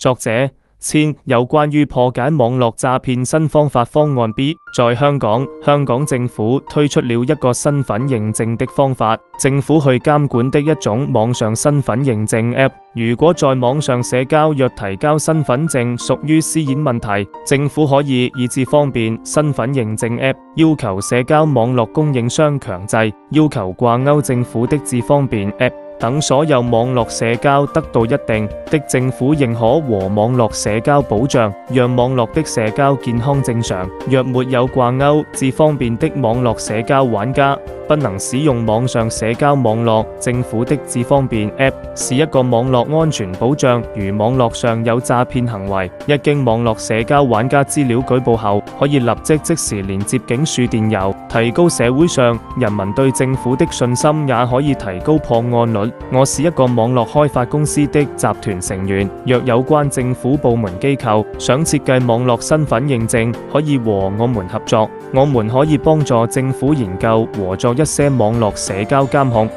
作者千有關於破解網絡詐騙新方法方案 B。在香港政府推出了一個身份認證的方法，政府去監管的一種網上身份認證 App。如果在網上社交若提交身份證屬於私隱問題，政府可以以智方便身份認證 App 要求社交網絡供應商強制要求掛鈎政府的智方便 App。等所有網絡社交得到一定的政府認可和網絡社交保障，讓網絡的社交健康正常。若沒有掛鈎智方便的網絡社交玩家，不能使用網上社交網絡。政府的智方便 App 是一個網絡安全保障，如網絡上有詐騙行為，一經網絡社交玩家資料舉報後，可以立即時連接警署電郵，提高社會上人民對政府的信心，也可以提高破案率。我是一個網絡開發公司的集團成員，若有關政府部門機構想設計網絡身份認證，可以和我們合作，我們可以幫助政府研究和做一些網絡社交監控。